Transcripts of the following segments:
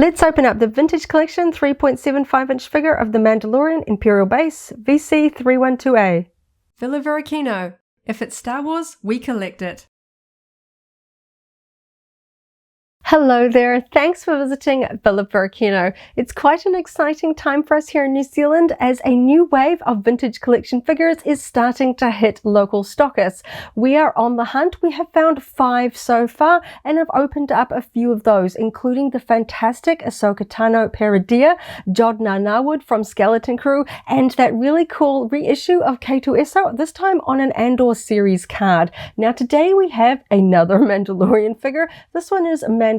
Let's open up the Vintage Collection 3.75-inch figure of the Mandalorian Imperial Base VC312A. Varykino. If it's Star Wars, we collect it. Hello there, thanks for visiting Varykino. It's quite an exciting time for us here in New Zealand as a new wave of vintage collection figures is starting to hit local stockists. We are on the hunt. We have found 5 so far and have opened up a few of those, including the fantastic Ahsoka Tano Peridea, Jod Narnarwood from Skeleton Crew, and that really cool reissue of K2SO, this time on an Andor series card. Now today we have another Mandalorian figure. This one is Mandalorian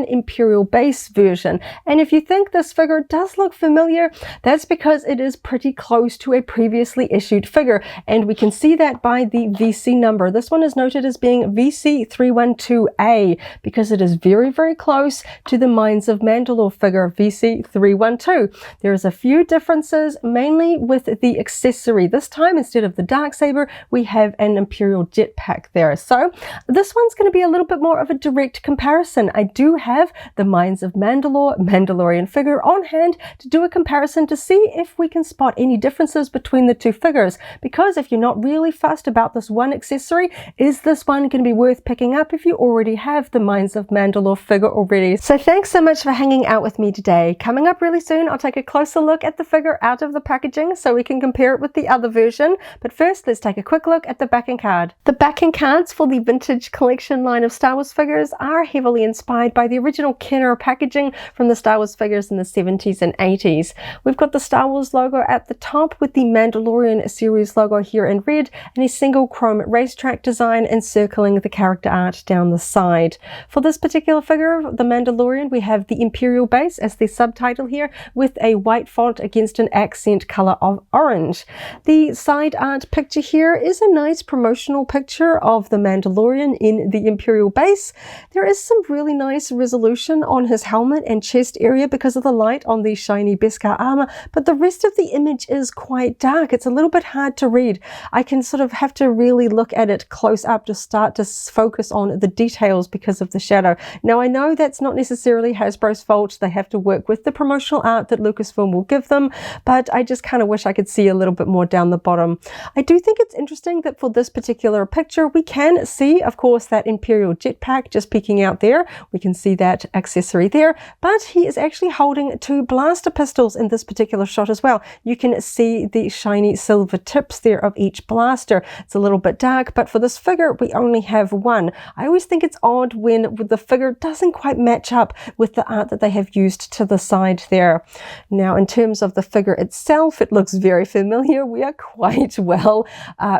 Imperial Base version, and if you think this figure does look familiar, that's because it is pretty close to a previously issued figure, and we can see that by the VC number. This one is noted as being VC312A because it is very, very close to the Mines of Mandalore figure VC312. There's a few differences, mainly with the accessory. This time, instead of the Darksaber, we have an Imperial jetpack there. So this one's going to be a little bit more of a direct comparison. I do have the Mines of Mandalore Mandalorian figure on hand to do a comparison to see if we can spot any differences between the two figures, because if you're not really fussed about this one accessory, is this one going to be worth picking up if you already have the Mines of Mandalore figure already? So thanks so much for hanging out with me today. Coming up really soon, I'll take a closer look at the figure out of the packaging so we can compare it with the other version. But first, let's take a quick look at the backing card. The backing cards for the Vintage Collection line of Star Wars figures are heavily inspired by the original Kenner packaging from the Star Wars figures in the 70s and 80s. We've got the Star Wars logo at the top with the Mandalorian series logo here in red and a single chrome racetrack design encircling the character art down the side. For this particular figure, the Mandalorian, we have the Imperial Base as the subtitle here with a white font against an accent color of orange. The side art picture here is a nice promotional picture of the Mandalorian in the Imperial Base. There is some really nice resolution on his helmet and chest area because of the light on the shiny Beskar armor, but the rest of the image is quite dark. It's a little bit hard to read. I can sort of have to really look at it close up to start to focus on the details because of the shadow. Now I know that's not necessarily Hasbro's fault. They have to work with the promotional art that Lucasfilm will give them, but I just kind of wish I could see a little bit more down the bottom. I do think it's interesting that for this particular picture we can see, of course, that Imperial jetpack just peeking out there. We can see that accessory there, but he is actually holding 2 blaster pistols in this particular shot as well. You can see the shiny silver tips there of each blaster. It's a little bit dark, but for this figure we only have 1. I always think it's odd when the figure doesn't quite match up with the art that they have used to the side there. Now in terms of the figure itself, it looks very familiar. We are quite well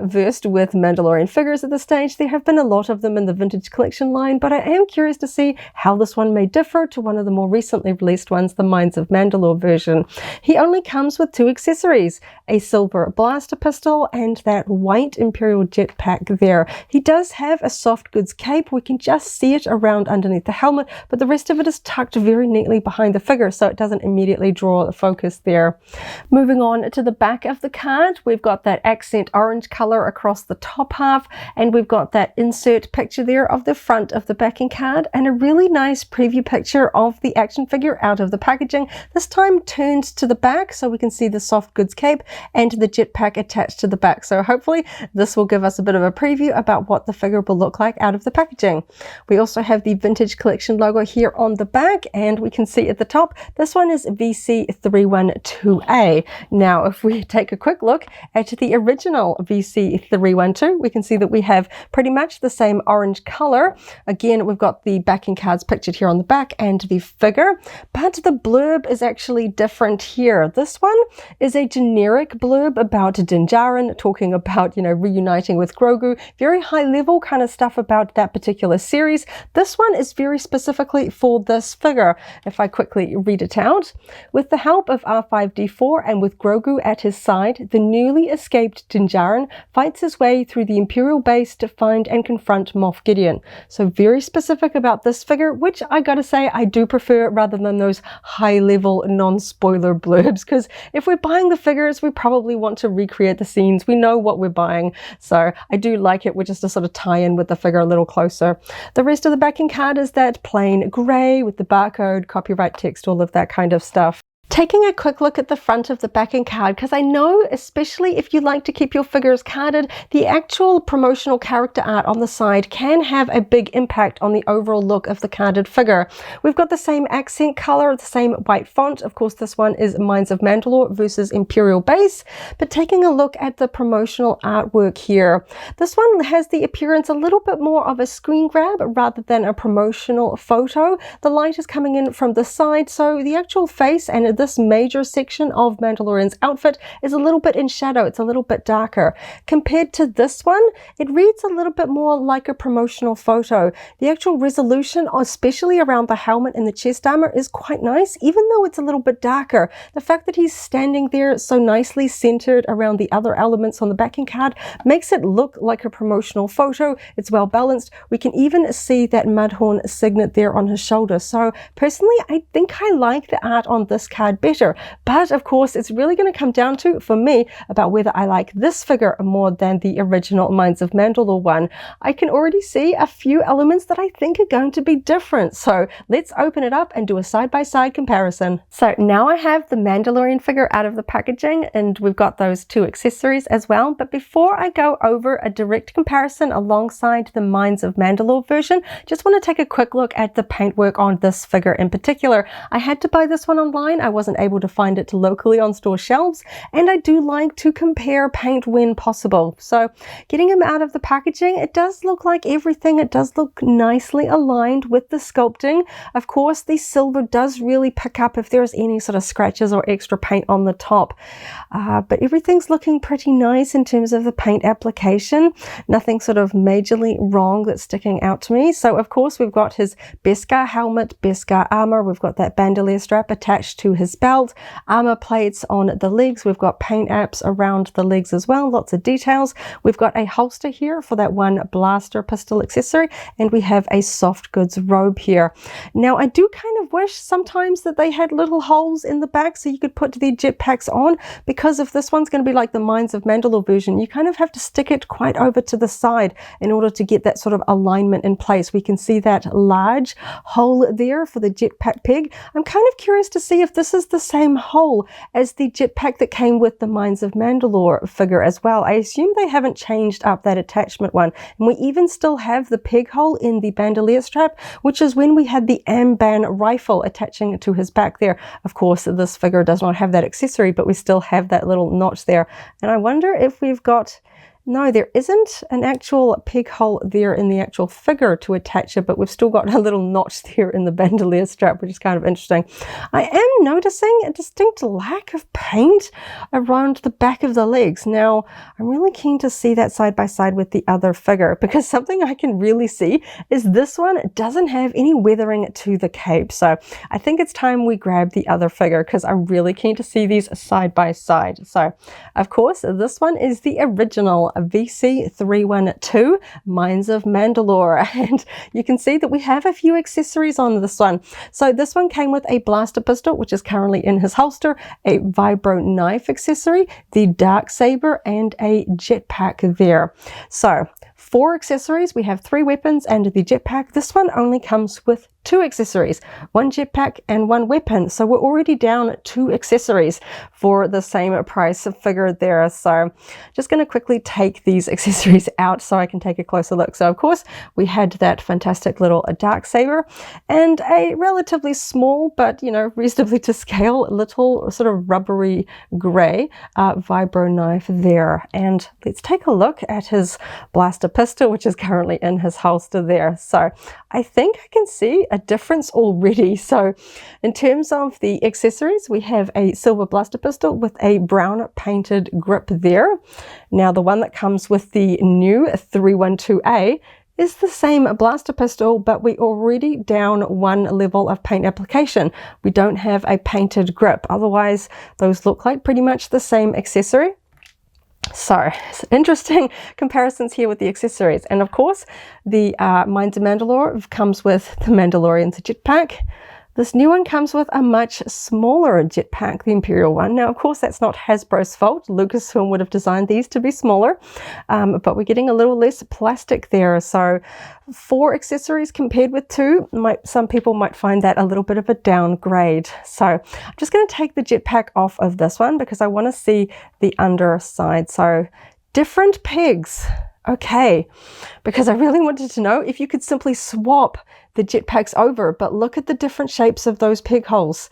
versed with Mandalorian figures at this stage. There have been a lot of them in the Vintage Collection line, but I am curious to see how this one may differ to one of the more recently released ones, the Mines of Mandalore version. He only comes with 2 accessories, a silver blaster pistol and that white Imperial jetpack there. He does have a soft goods cape. We can just see it around underneath the helmet, but the rest of it is tucked very neatly behind the figure, so it doesn't immediately draw the focus there. Moving on to the back of the card, we've got that accent orange color across the top half, and we've got that insert picture there of the front of the backing card and a really nice preview picture of the action figure out of the packaging, this time turned to the back so we can see the soft goods cape and the jetpack attached to the back. So hopefully this will give us a bit of a preview about what the figure will look like out of the packaging. We also have the Vintage Collection logo here on the back, and we can see at the top, this one is VC312A. Now if we take a quick look at the original VC312, we can see that we have pretty much the same orange color. Again, we've got the backing cards pictured here on the back and the figure, but the blurb is actually different here. This one is a generic blurb about Din Djarin, talking about, reuniting with Grogu, very high level kind of stuff about that particular series. This one is very specifically for this figure. If I quickly read it out, with the help of R5-D4 and with Grogu at his side, the newly escaped Din Djarin fights his way through the Imperial Base to find and confront Moff Gideon. So very specific about this this figure, which I gotta say I do prefer rather than those high-level non-spoiler blurbs, because if we're buying the figures, we probably want to recreate the scenes. We know what we're buying, so I do like it, which is to sort of tie in with the figure a little closer. The rest of the backing card is that plain grey with the barcode, copyright text, all of that kind of stuff. Taking a quick look at the front of the backing card, because I know, especially if you like to keep your figures carded, the actual promotional character art on the side can have a big impact on the overall look of the carded figure. We've got the same accent color, the same white font. Of course, this one is Minds of Mandalore versus Imperial Base, but taking a look at the promotional artwork here, this one has the appearance a little bit more of a screen grab rather than a promotional photo. The light is coming in from the side, so the actual face and this major section of Mandalorian's outfit is a little bit in shadow. It's a little bit darker. Compared to this one, it reads a little bit more like a promotional photo. The actual resolution, especially around the helmet and the chest armor, is quite nice, even though it's a little bit darker. The fact that he's standing there so nicely centered around the other elements on the backing card makes it look like a promotional photo. It's well balanced. We can even see that Mudhorn signet there on his shoulder. So personally, I think I like the art on this card better, but of course it's really going to come down to, for me, about whether I like this figure more than the original Minds of Mandalore one. I can already see a few elements that I think are going to be different, so let's open it up and do a side-by-side comparison. So now I have the Mandalorian figure out of the packaging, and we've got those two accessories as well, but before I go over a direct comparison alongside the Minds of Mandalore version, just want to take a quick look at the paintwork on this figure in particular. I had to buy this one online. I wasn't able to find it locally on store shelves, and I do like to compare paint when possible. So getting him out of the packaging, it does look like everything. It does look nicely aligned with the sculpting. Of course, the silver does really pick up if there's any sort of scratches or extra paint on the top, but everything's looking pretty nice in terms of the paint application. Nothing sort of majorly wrong that's sticking out to me. So of course we've got his Beskar helmet, Beskar armor, we've got that bandolier strap attached to his belt, armor plates on the legs, we've got paint apps around the legs as well, lots of details. We've got a holster here for that one blaster pistol accessory, and we have a soft goods robe here. Now I do kind of wish sometimes that they had little holes in the back so you could put the jetpacks on, because if this one's going to be like the Minds of Mandalore version, you kind of have to stick it quite over to the side in order to get that sort of alignment in place. We can see that large hole there for the jetpack peg. I'm kind of curious to see if this is the same hole as the jetpack that came with the Minds of Mandalore figure as well. I assume they haven't changed up that attachment one, and we even still have the peg hole in the bandolier strap, which is when we had the Amban rifle attaching to his back there. Of course, this figure does not have that accessory, but we still have that little notch there, and I wonder if we've got... No, there isn't an actual peg hole there in the actual figure to attach it, but we've still got a little notch there in the bandolier strap, which is kind of interesting. I am noticing a distinct lack of paint around the back of the legs. Now, I'm really keen to see that side by side with the other figure, because something I can really see is this one doesn't have any weathering to the cape. So I think it's time we grab the other figure, because I'm really keen to see these side by side. So, of course, this one is the original VC312 Minds of Mandalore, and you can see that we have a few accessories on this one. So this one came with a blaster pistol, which is currently in his holster, a vibro knife accessory, the dark saber, and a jetpack there. So 4 accessories. We have 3 weapons and the jetpack. This one only comes with 2 accessories, 1 jetpack and 1 weapon. So we're already down 2 accessories for the same price figure there. So just going to quickly take these accessories out so I can take a closer look. So of course we had that fantastic little dark saber and a relatively small, but you know, reasonably to scale, little sort of rubbery gray vibro knife there. And let's take a look at his blaster pistol, which is currently in his holster there. So I think I can see a difference already. So in terms of the accessories, we have a silver blaster pistol with a brown painted grip there. Now the one that comes with the new 312A is the same blaster pistol, but we already down 1 level of paint application. We don't have a painted grip. Otherwise, those look like pretty much the same accessory. So, interesting comparisons here with the accessories. And of course, the Mines of Mandalore comes with the Mandalorian's jetpack. This new one comes with a much smaller jetpack, the Imperial one. Now, of course, that's not Hasbro's fault. Lucasfilm would have designed these to be smaller, but we're getting a little less plastic there. So 4 accessories compared with 2, some people might find that a little bit of a downgrade. So I'm just going to take the jetpack off of this one because I want to see the underside. So different pegs. Okay, because I really wanted to know if you could simply swap the jetpacks over, but look at the different shapes of those peg holes.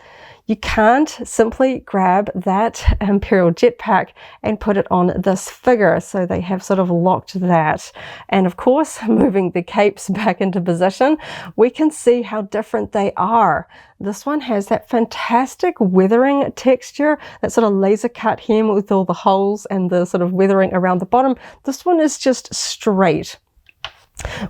You can't simply grab that Imperial jetpack and put it on this figure, so they have sort of locked that. And of course, moving the capes back into position, we can see how different they are. This one has that fantastic weathering texture, that sort of laser cut hem with all the holes and the sort of weathering around the bottom. This one is just straight.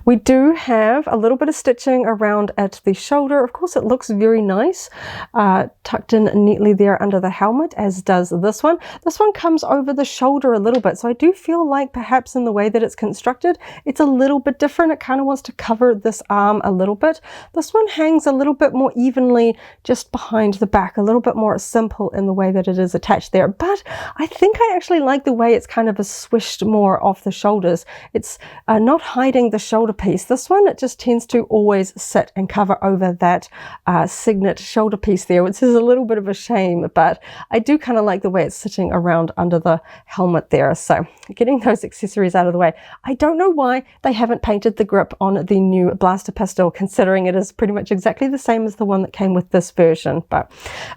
We do have a little bit of stitching around at the shoulder. Of course, it looks very nice, tucked in neatly there under the helmet, as does this one. This one comes over the shoulder a little bit, so I do feel like perhaps in the way that it's constructed, it's a little bit different. It kind of wants to cover this arm a little bit. This one hangs a little bit more evenly just behind the back, a little bit more simple in the way that it is attached there. But I think I actually like the way it's kind of swished more off the shoulders. It's not hiding the shoulder piece. This one, it just tends to always sit and cover over that signet shoulder piece there, which is a little bit of a shame, but I do kind of like the way it's sitting around under the helmet there. So getting those accessories out of the way. I don't know why they haven't painted the grip on the new blaster pistol, considering it is pretty much exactly the same as the one that came with this version. But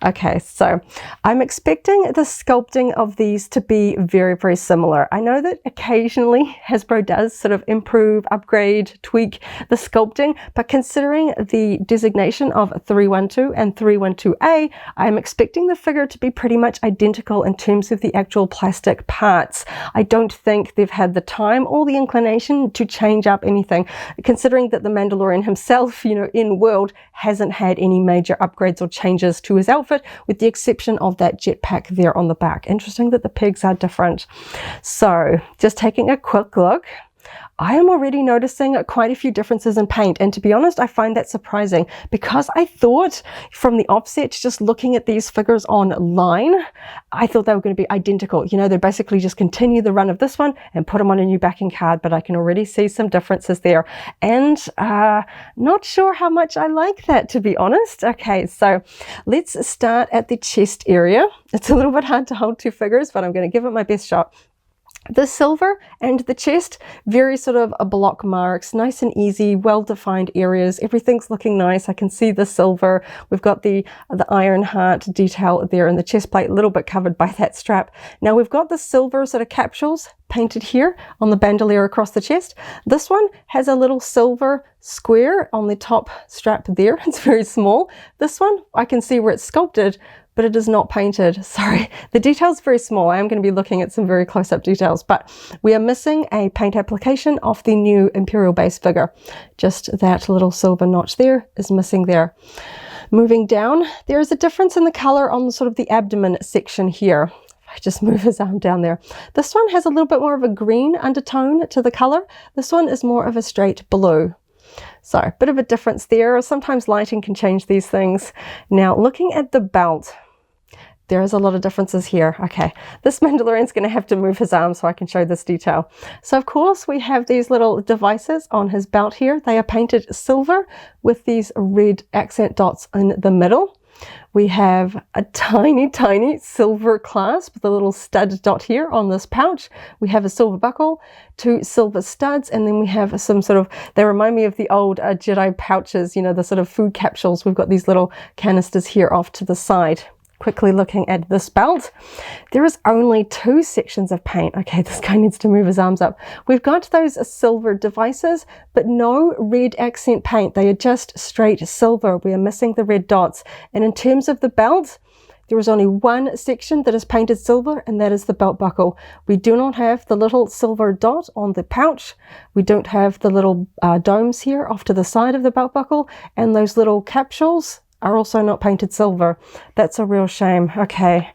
okay, so I'm expecting the sculpting of these to be very, very similar. I know that occasionally Hasbro does sort of improve, upgrade, tweak the sculpting, but considering the designation of 312 and 312A, I'm expecting the figure to be pretty much identical in terms of the actual plastic parts. I don't think they've had the time or the inclination to change up anything, considering that the Mandalorian himself, you know, in world, hasn't had any major upgrades or changes to his outfit, with the exception of that jetpack there on the back. Interesting that the pegs are different. So just taking a quick look, I am already noticing quite a few differences in paint, and to be honest, I find that surprising because I thought from the offset, just looking at these figures online, I thought they were going to be identical. You know, they basically just continue the run of this one and put them on a new backing card, but I can already see some differences there, and not sure how much I like that, to be honest. Okay, so let's start at the chest area. It's a little bit hard to hold 2 figures, but I'm going to give it my best shot. The silver and the chest, very sort of a block marks, nice and easy, well-defined areas. Everything's looking nice. I can see the silver. We've got the iron heart detail there in the chest plate, a little bit covered by that strap. Now we've got the silver sort of capsules painted here on the bandolier across the chest. This one has a little silver square on the top strap there. It's very small. This one, I can see where it's sculpted, but it is not painted. Sorry, the detail's very small. I am going to be looking at some very close-up details, but we are missing a paint application of the new Imperial Base figure. Just that little silver notch there is missing there. Moving down, there is a difference in the color on the sort of the abdomen section here. I just move his arm down there. This one has a little bit more of a green undertone to the color. This one is more of a straight blue. So a bit of a difference there. Sometimes lighting can change these things. Now looking at the belt, there is a lot of differences here. Okay, this Mandalorian's going to have to move his arm so I can show this detail. So of course we have these little devices on his belt here. They are painted silver with these red accent dots in the middle. We have a tiny, tiny silver clasp with a little stud dot here on this pouch. We have a silver buckle, 2 silver studs, and then we have some sort of, they remind me of the old Jedi pouches, you know, the sort of food capsules. We've got these little canisters here off to the side. Quickly looking at this belt, there is only 2 sections of paint. Okay, this guy needs to move his arms up. We've got those silver devices, but no red accent paint. They are just straight silver. We are missing the red dots. And in terms of the belt, there is only 1 section that is painted silver, and that is the belt buckle. We do not have the little silver dot on the pouch. We don't have the little domes here off to the side of the belt buckle, and those little capsules are also not painted silver. That's a real shame. Okay,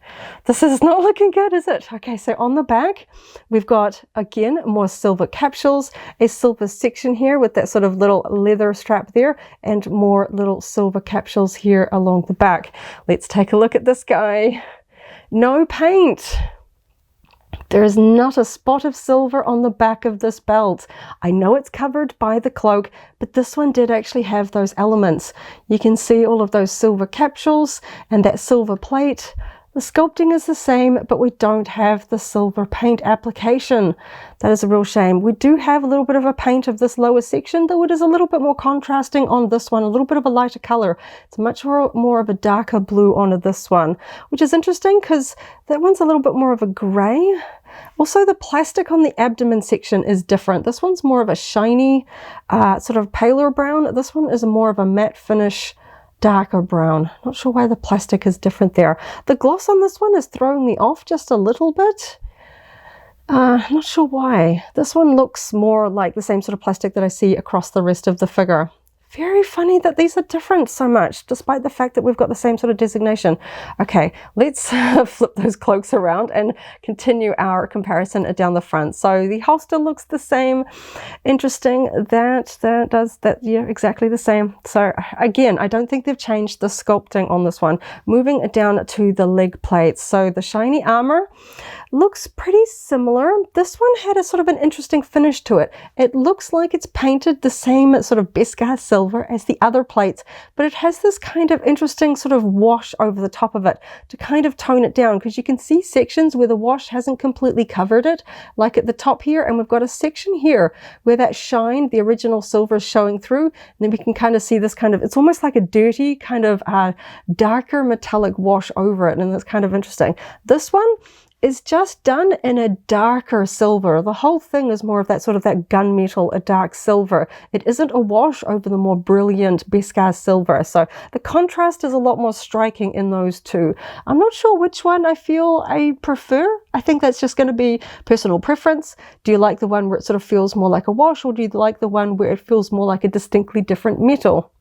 this is not looking good, is it? Okay, so on the back, we've got, again, more silver capsules, a silver section here with that sort of little leather strap there, and more little silver capsules here along the back. Let's take a look at this guy. No paint. There is not a spot of silver on the back of this belt. I know it's covered by the cloak, but this one did actually have those elements. You can see all of those silver capsules and that silver plate. The sculpting is the same, but we don't have the silver paint application. That is a real shame. We do have a little bit of a paint of this lower section, though it is a little bit more contrasting on this one, a little bit of a lighter color. It's much more of a darker blue on this one, which is interesting because that one's a little bit more of a gray. Also, the plastic on the abdomen section is different. This one's more of a shiny, sort of paler brown. This one is more of a matte finish, darker brown. Not sure why the plastic is different there. The gloss on this one is throwing me off just a little bit. Not sure why. This one looks more like the same sort of plastic that I see across the rest of the figure. Very funny that these are different so much, despite the fact that we've got the same sort of designation. Okay, let's flip those cloaks around and continue our comparison down the front. So the holster looks the same. Interesting that yeah, exactly the same. So again, I don't think they've changed the sculpting on this one. Moving down to the leg plates. So the shiny armor looks pretty similar. This one had a sort of an interesting finish to it. It looks like it's painted the same sort of Beskar silver as the other plates, but it has this kind of interesting sort of wash over the top of it to kind of tone it down, because you can see sections where the wash hasn't completely covered it, like at the top here, and we've got a section here where that shine, the original silver, is showing through, and then we can kind of see this kind of, it's almost like a dirty kind of darker metallic wash over it, and that's kind of interesting. This one is just done in a darker silver. The whole thing is more of that sort of that gunmetal, a dark silver. It isn't a wash over the more brilliant Beskar silver. So the contrast is a lot more striking in those two. I'm not sure which one I feel I prefer. I think that's just going to be personal preference. Do you like the one where it sort of feels more like a wash, or do you like the one where it feels more like a distinctly different metal?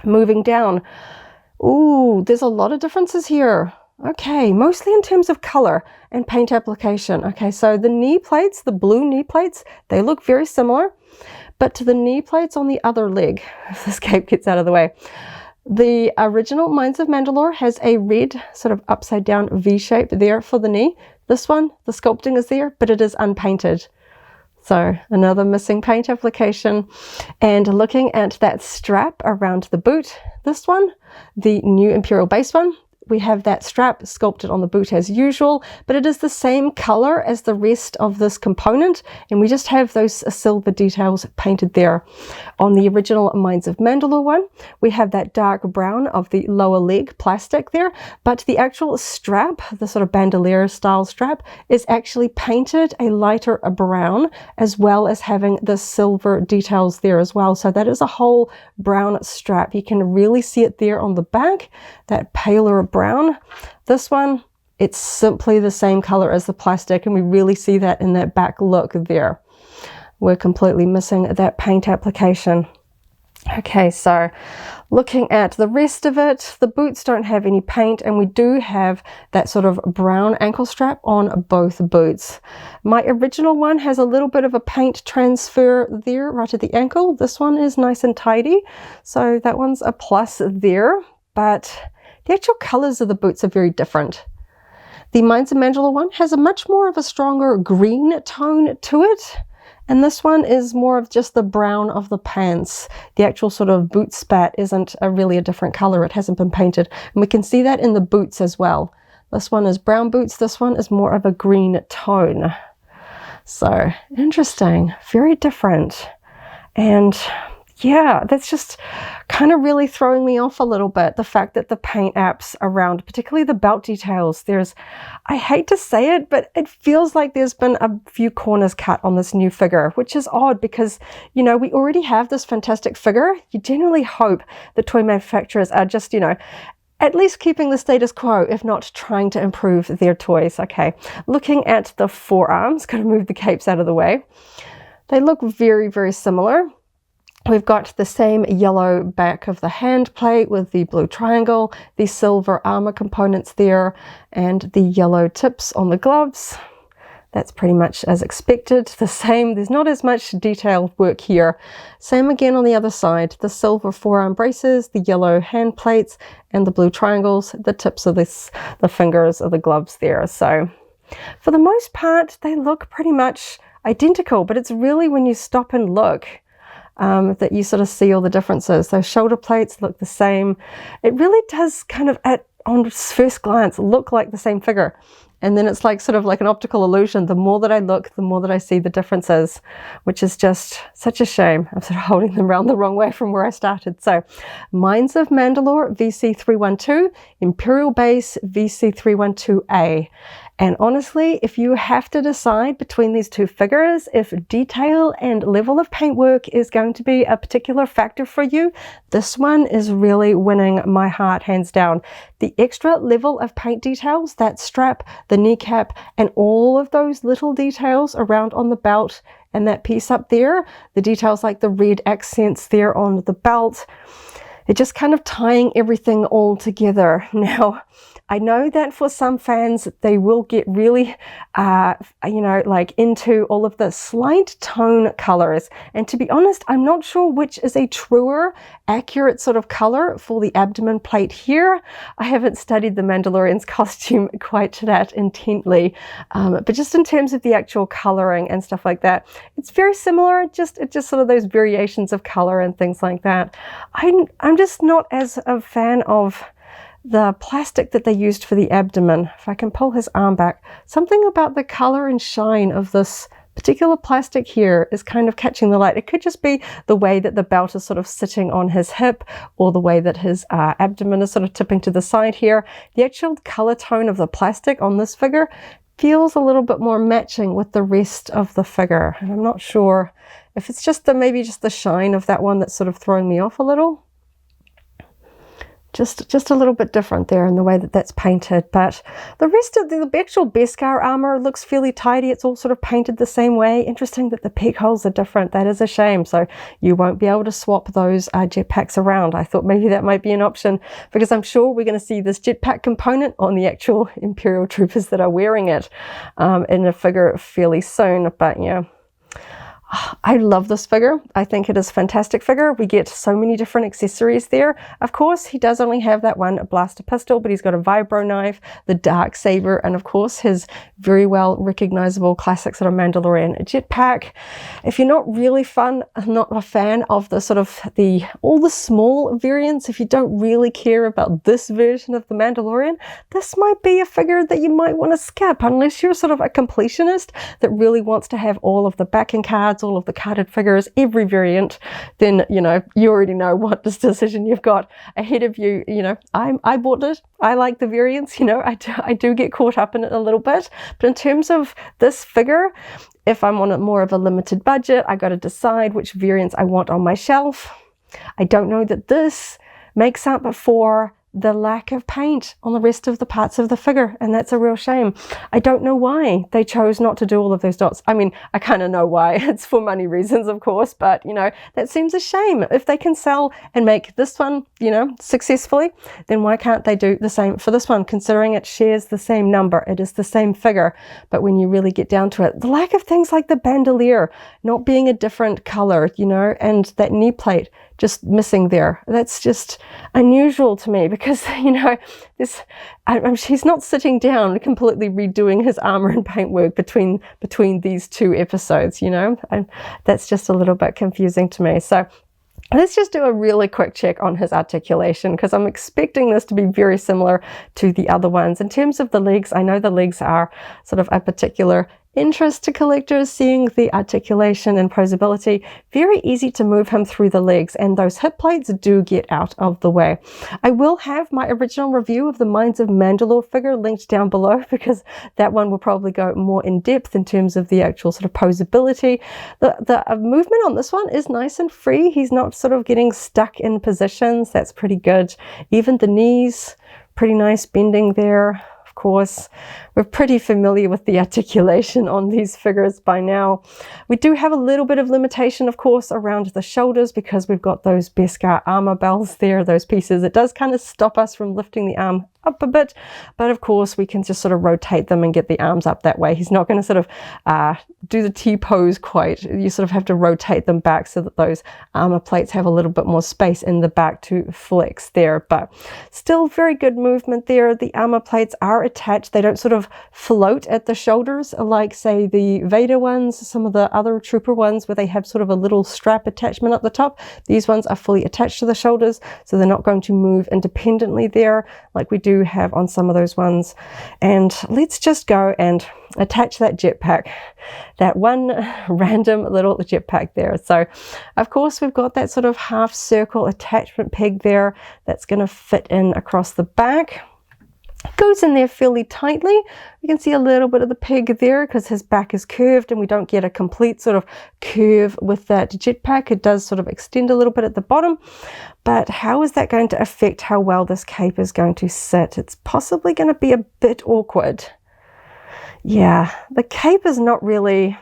Moving down. Ooh, there's a lot of differences here. Okay, mostly in terms of color and paint application. Okay, so the knee plates, the blue knee plates, they look very similar, but to the knee plates on the other leg, if this cape gets out of the way, the original Mines of Mandalore has a red sort of upside down V shape there for the knee. This one, the sculpting is there, but it is unpainted. So another missing paint application. And looking at that strap around the boot, this one, the new Imperial Base one, we have that strap sculpted on the boot as usual, but it is the same color as the rest of this component, and we just have those silver details painted there. On the original Mines of Mandalore one, we have that dark brown of the lower leg plastic there, but the actual strap, the sort of bandolier style strap, is actually painted a lighter brown, as well as having the silver details there as well. So that is a whole brown strap. You can really see it there on the back, that paler brown. This one, it's simply the same color as the plastic, and we really see that in that back look there. We're completely missing that paint application. Okay, so looking at the rest of it, the boots don't have any paint, and we do have that sort of brown ankle strap on both boots. My original one has a little bit of a paint transfer there right at the ankle. This one is nice and tidy, so that one's a plus there, but the actual colors of the boots are very different. The Mines of Mandalore one has a much more of a stronger green tone to it, and this one is more of just the brown of the pants. The actual sort of boot spat isn't really a different color. It hasn't been painted, and we can see that in the boots as well. This one is brown boots. This one is more of a green tone. So interesting, very different. And yeah, that's just kind of really throwing me off a little bit. The fact that the paint apps around, particularly the belt details, I hate to say it, but it feels like there's been a few corners cut on this new figure, which is odd because, you know, we already have this fantastic figure. You generally hope the toy manufacturers are just, you know, at least keeping the status quo, if not trying to improve their toys. Okay, looking at the forearms, gotta move the capes out of the way. They look very, very similar. We've got the same yellow back of the hand plate with the blue triangle, the silver armor components there, and the yellow tips on the gloves. That's pretty much as expected. The same, there's not as much detailed work here. Same again on the other side, the silver forearm braces, the yellow hand plates, and the blue triangles, the tips of the fingers of the gloves there. So for the most part, they look pretty much identical, but it's really when you stop and look that you sort of see all the differences. Those shoulder plates look the same. It really does kind of, on first glance, look like the same figure. And then it's like sort of like an optical illusion. The more that I look, the more that I see the differences, which is just such a shame. I'm sort of holding them around the wrong way from where I started. So Mines of Mandalore, VC312, Imperial Base, VC312A. And honestly, if you have to decide between these two figures, if detail and level of paintwork is going to be a particular factor for you, this one is really winning my heart hands down. The extra level of paint details, that strap, the kneecap, and all of those little details around on the belt and that piece up there, the details like the red accents there on the belt, it just kind of tying everything all together. Now, I know that for some fans, they will get really, like into all of the slight tone colors. And to be honest, I'm not sure which is a truer, accurate sort of color for the abdomen plate here. I haven't studied the Mandalorian's costume quite that intently, but just in terms of the actual coloring and stuff like that, it's very similar. It's just sort of those variations of color and things like that. I'm just not as a fan of the plastic that they used for the abdomen. If I can pull his arm back, something about the color and shine of this particular plastic here is kind of catching the light. It could just be the way that the belt is sort of sitting on his hip, or the way that his abdomen is sort of tipping to the side here. The actual color tone of the plastic on this figure feels a little bit more matching with the rest of the figure. And I'm not sure if it's just maybe just the shine of that one that's sort of throwing me off a little. Just a little bit different there in the way that that's painted, but the rest of the actual Beskar armor looks fairly tidy. It's all sort of painted the same way. Interesting that the peg holes are different. That is a shame. So you won't be able to swap those jetpacks around. I thought maybe that might be an option, because I'm sure we're going to see this jetpack component on the actual Imperial troopers that are wearing it in a figure fairly soon. But yeah, I love this figure. I think it is a fantastic figure. We get so many different accessories there. Of course, he does only have that one blaster pistol, but he's got a vibro knife, the dark saber, and of course his very well recognizable classic sort of Mandalorian jetpack. If you're not a fan of the sort of all the small variants, if you don't really care about this version of the Mandalorian, this might be a figure that you might want to skip, unless you're sort of a completionist that really wants to have all of the backing cards, all of the carded figures, every variant. Then you already know what this decision you've got ahead of you. I bought it. I like the variants. I do get caught up in it a little bit, but in terms of this figure, if I'm on more of a limited budget, I got to decide which variants I want on my shelf. I don't know that this makes up for the lack of paint on the rest of the parts of the figure, and that's a real shame. I don't know why they chose not to do all of those dots. I mean, I kind of know why. It's for money reasons, of course, but that seems a shame. If they can sell and make this one successfully, then why can't they do the same for this one, considering it shares the same number, it is the same figure. But when you really get down to it, the lack of things like the bandolier not being a different color, and that knee plate just missing there, that's just unusual to me, because he's not sitting down completely redoing his armor and paintwork between these two episodes, and that's just a little bit confusing to me. So let's just do a really quick check on his articulation, because I'm expecting this to be very similar to the other ones. In terms of the legs, I know the legs are sort of a particular interest to collectors, seeing the articulation and posability. Very easy to move him through the legs, and those hip plates do get out of the way. I will have my original review of the Mines of Mandalore figure linked down below, because that one will probably go more in depth in terms of the actual sort of posability. The movement on this one is nice and free. He's not sort of getting stuck in positions. That's pretty good. Even the knees, pretty nice bending there. Course, we're pretty familiar with the articulation on these figures by now. We do have a little bit of limitation, of course, around the shoulders because we've got those Beskar armor bells there, those pieces. It does kind of stop us from lifting the arm up a bit, but of course we can just sort of rotate them and get the arms up that way. He's not going to sort of do the T-pose quite. You sort of have to rotate them back so that those armor plates have a little bit more space in the back to flex there, but still very good movement there. The armor plates are attached. They don't sort of float at the shoulders like, say, the Vader ones, some of the other trooper ones where they have sort of a little strap attachment up the top. These ones are fully attached to the shoulders, so they're not going to move independently there like we do have on some of those ones. And let's just go and attach that jetpack, that one random little jetpack there. So of course we've got that sort of half circle attachment peg there that's going to fit in across the back. Goes in there fairly tightly. You can see a little bit of the peg there because his back is curved and we don't get a complete sort of curve with that jetpack. It does sort of extend a little bit at the bottom, but how is that going to affect how well this cape is going to sit? It's possibly going to be a bit awkward. Yeah, the cape is not really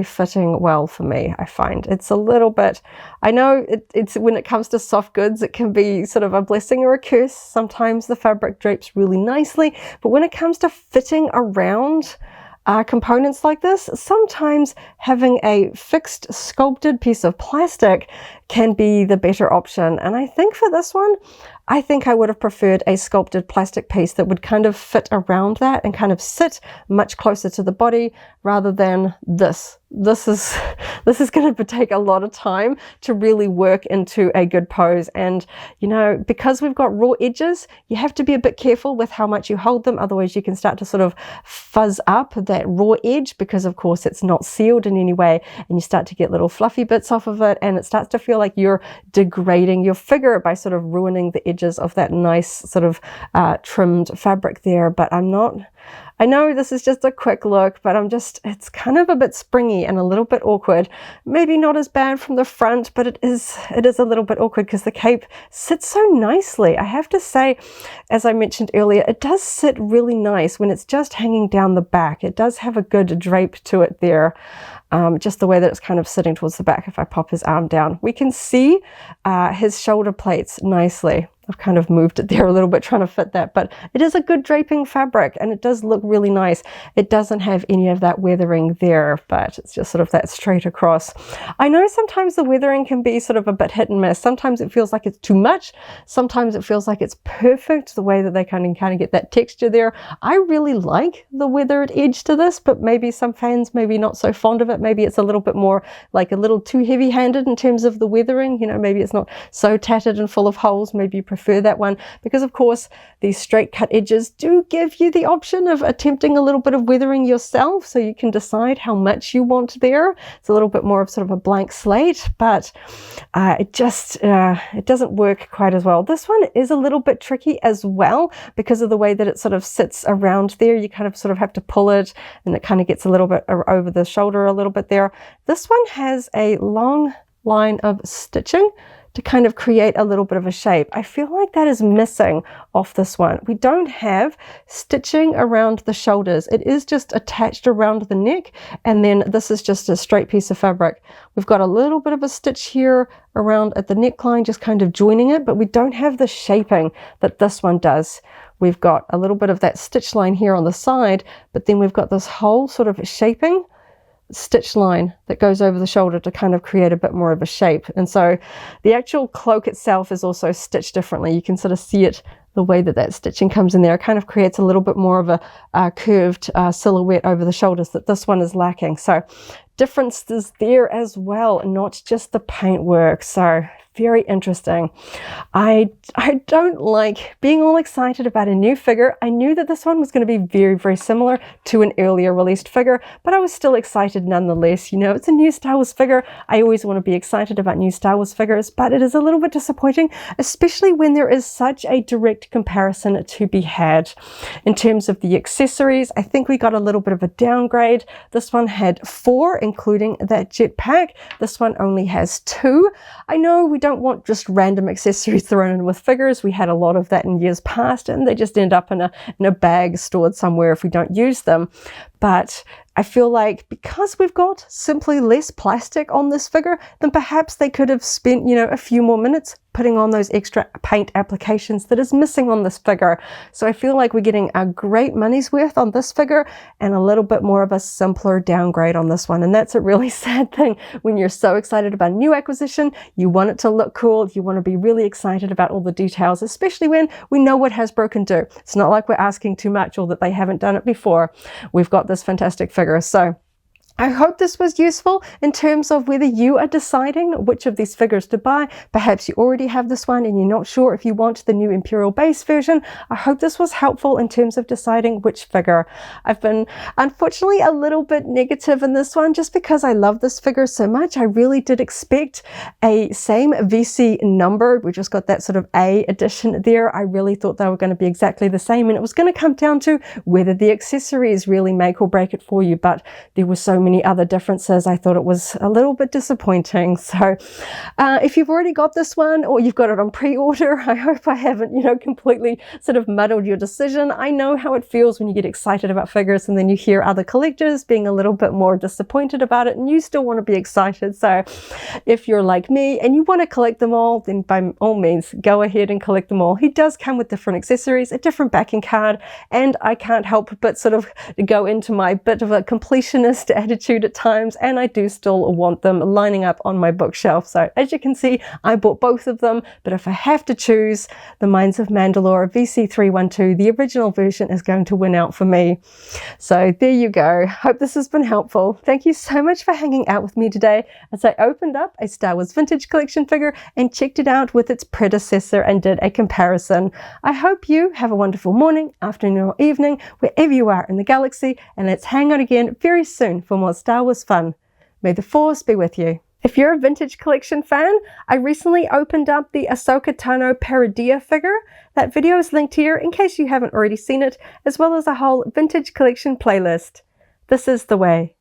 fitting well for me. I find it's a little bit, I know it's when it comes to soft goods, it can be sort of a blessing or a curse. Sometimes the fabric drapes really nicely, but when it comes to fitting around components like this, sometimes having a fixed sculpted piece of plastic can be the better option. And I think for this one, I think I would have preferred a sculpted plastic piece that would kind of fit around that and kind of sit much closer to the body rather than this. This is going to take a lot of time to really work into a good pose. And, you know, because we've got raw edges, you have to be a bit careful with how much you hold them. Otherwise, you can start to sort of fuzz up that raw edge because, of course, it's not sealed in any way. And you start to get little fluffy bits off of it. And it starts to feel like you're degrading your figure by sort of ruining the edges of that nice sort of trimmed fabric there. But I know this is just a quick look, but it's kind of a bit springy and a little bit awkward. Maybe not as bad from the front, but it is a little bit awkward because the cape sits so nicely. I have to say, as I mentioned earlier, it does sit really nice when it's just hanging down the back. It does have a good drape to it there. Just the way that it's kind of sitting towards the back. If I pop his arm down, we can see his shoulder plates nicely. I've kind of moved it there a little bit trying to fit that, but it is a good draping fabric and it does look really nice. It doesn't have any of that weathering there, but it's just sort of that straight across. I know sometimes the weathering can be sort of a bit hit and miss. Sometimes it feels like it's too much. Sometimes it feels like it's perfect, the way that they kind of get that texture there. I really like the weathered edge to this, but maybe some fans maybe not so fond of it. Maybe it's a little bit more like a little too heavy-handed in terms of the weathering. You know, maybe it's not so tattered and full of holes. Maybe you prefer that one because, of course, these straight cut edges do give you the option of attempting a little bit of weathering yourself, so you can decide how much you want there. It's a little bit more of sort of a blank slate, but it doesn't work quite as well. This one is a little bit tricky as well because of the way that it sort of sits around there. You kind of sort of have to pull it and it kind of gets a little bit over the shoulder a little bit there. This one has a long line of stitching to kind of create a little bit of a shape. I feel like that is missing off this one. We don't have stitching around the shoulders. It is just attached around the neck, and then this is just a straight piece of fabric. We've got a little bit of a stitch here around at the neckline, just kind of joining it, but we don't have the shaping that this one does. We've got a little bit of that stitch line here on the side, but then we've got this whole sort of shaping stitch line that goes over the shoulder to kind of create a bit more of a shape. And so the actual cloak itself is also stitched differently. You can sort of see it, the way that that stitching comes in there. It kind of creates a little bit more of a curved silhouette over the shoulders that this one is lacking. So differences there as well, not just the paintwork. So very interesting. I don't like being all excited about a new figure. I knew that this one was going to be very, very similar to an earlier released figure, but I was still excited nonetheless. You know, it's a new Star Wars figure. I always want to be excited about new Star Wars figures, but it is a little bit disappointing, especially when there is such a direct comparison to be had. In terms of the accessories, I think we got a little bit of a downgrade. This one had 4, including that jetpack. This one only has 2. I know we don't want just random accessories thrown in with figures. We had a lot of that in years past, and they just end up in a bag stored somewhere if we don't use them. But I feel like because we've got simply less plastic on this figure, then perhaps they could have spent, you know, a few more minutes putting on those extra paint applications that is missing on this figure. So I feel like we're getting a great money's worth on this figure and a little bit more of a simpler downgrade on this one. And that's a really sad thing when you're so excited about a new acquisition. You want it to look cool. You want to be really excited about all the details, especially when we know what Hasbro can do. It's not like we're asking too much or that they haven't done it before. We've got this fantastic figure. So I hope this was useful in terms of whether you are deciding which of these figures to buy. Perhaps you already have this one and you're not sure if you want the new Imperial Base version. I hope this was helpful in terms of deciding which figure. I've been unfortunately a little bit negative in this one just because I love this figure so much. I really did expect a same VC number. We just got that sort of A edition there. I really thought they were going to be exactly the same, and it was going to come down to whether the accessories really make or break it for you, but there were so many other differences. I thought it was a little bit disappointing. So if you've already got this one or you've got it on pre-order, I hope I haven't, you know, completely sort of muddled your decision. I know how it feels when you get excited about figures and then you hear other collectors being a little bit more disappointed about it, and you still want to be excited. So if you're like me and you want to collect them all, then by all means go ahead and collect them all. He does come with different accessories, a different backing card, and I can't help but sort of go into my bit of a completionist attitude at times, and I do still want them lining up on my bookshelf. So as you can see, I bought both of them, but if I have to choose, the Mines of Mandalore VC312, the original version, is going to win out for me. So there you go. Hope this has been helpful. Thank you so much for hanging out with me today as I opened up a Star Wars vintage collection figure and checked it out with its predecessor and did a comparison. I hope you have a wonderful morning, afternoon or evening, wherever you are in the galaxy, and let's hang out again very soon for more Star Wars fun. May the Force be with you. If you're a vintage collection fan, I recently opened up the Ahsoka Tano Paradia figure. That video is linked here in case you haven't already seen it, as well as a whole vintage collection playlist. This is the way.